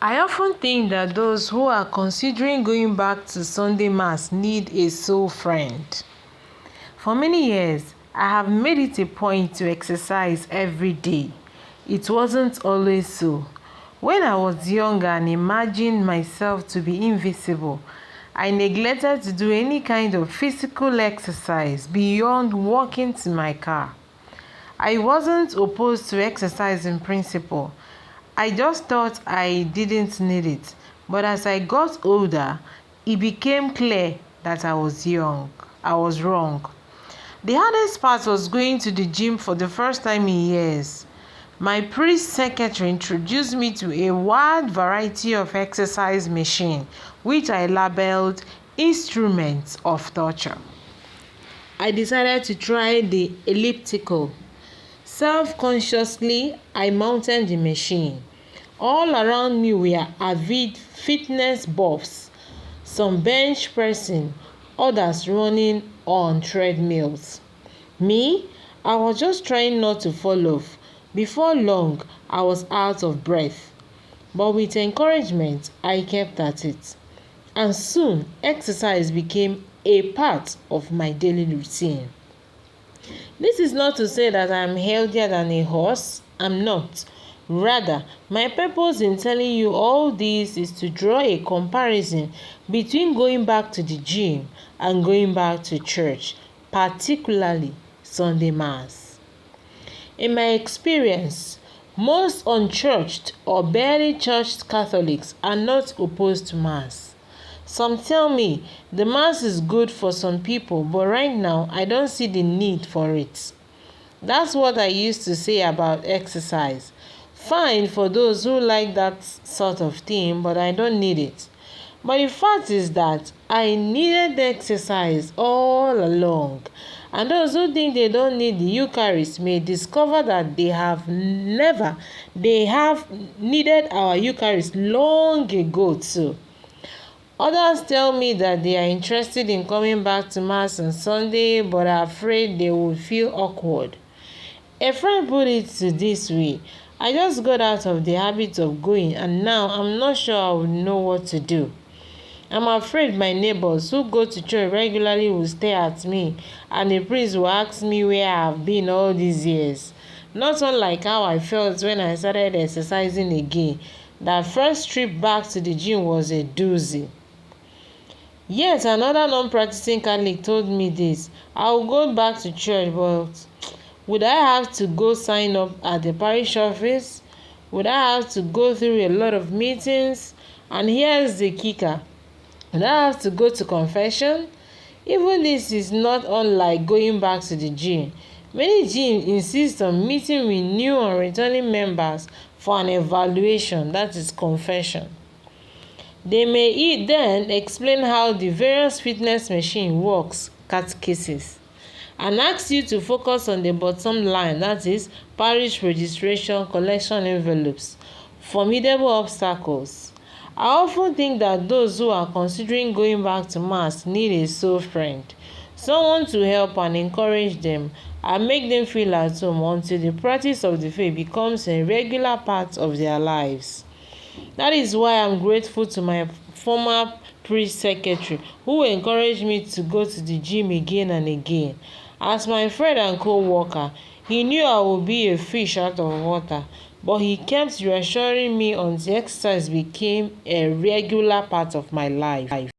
I often think that those who are considering going back to Sunday Mass need a soul friend. For many years, I have made it a point to exercise every day. It wasn't always so. When I was younger and imagined myself to be invisible, I neglected to do any kind of physical exercise beyond walking to my car. I wasn't opposed to exercise in principle. I just thought I didn't need it. But as I got older, it became clear that I was wrong. The hardest part was going to the gym for the first time in years. My priest secretary introduced me to a wide variety of exercise machines, which I labeled instruments of torture. I decided to try the elliptical. Self-consciously, I mounted the machine. All around me were avid fitness buffs, some bench pressing, others running on treadmills. Me, I was just trying not to fall off. Before long, I was out of breath. But with encouragement, I kept at it. And soon, exercise became a part of my daily routine. This is not to say that I am healthier than a horse. I'm not. Rather, my purpose in telling you all this is to draw a comparison between going back to the gym and going back to church, particularly Sunday Mass. In my experience, most unchurched or barely churched Catholics are not opposed to Mass. Some tell me the Mass is good for some people, but right now I don't see the need for it. That's what I used to say about exercise. Fine for those who like that sort of thing, but I don't need it. But the fact is that I needed the exercise all along. And those who think they don't need the Eucharist may discover that they have needed our Eucharist long ago too. Others tell me that they are interested in coming back to Mass on Sunday but are afraid they will feel awkward. A friend put it this way: I just got out of the habit of going and now I'm not sure I will know what to do. I'm afraid my neighbors who go to church regularly will stare at me and the priest will ask me where I have been all these years. Not unlike how I felt when I started exercising again. That first trip back to the gym was a doozy. Yet another non-practicing Catholic told me this: I will go back to church, but would I have to go sign up at the parish office? Would I have to go through a lot of meetings? And here's the kicker: would I have to go to confession? Even this is not unlike going back to the gym. Many gyms insist on meeting with new and returning members for an evaluation, that is confession. They may then explain how the various fitness machine works, catechesis, and ask you to focus on the bottom line, that is parish registration, collection envelopes, formidable obstacles. I often think that those who are considering going back to Mass need a soul friend, someone to help and encourage them and make them feel at home until the practice of the faith becomes a regular part of their lives. That is why I'm grateful to my former priest secretary who encouraged me to go to the gym again and again. As my friend and co-worker, he knew I would be a fish out of water, but he kept reassuring me until exercise became a regular part of my life.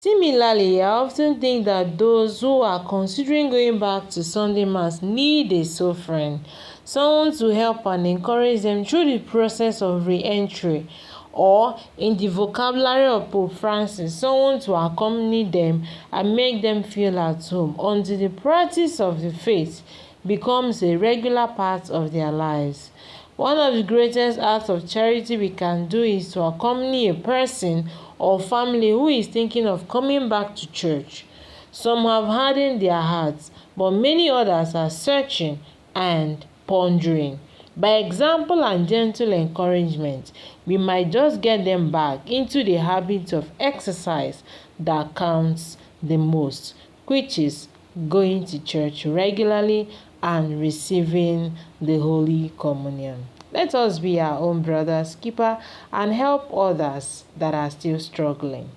Similarly, I often think that those who are considering going back to Sunday Mass need a soul friend, someone to help and encourage them through the process of re-entry, or in the vocabulary of Pope Francis, someone to accompany them and make them feel at home until the practice of the faith becomes a regular part of their lives. One of the greatest acts of charity we can do is to accompany a person or family who is thinking of coming back to church. Some have hardened their hearts, but many others are searching and pondering. By example and gentle encouragement, we might just get them back into the habit of exercise that counts the most, which is going to church regularly and receiving the Holy Communion. Let us be our own brother's keeper and help others that are still struggling.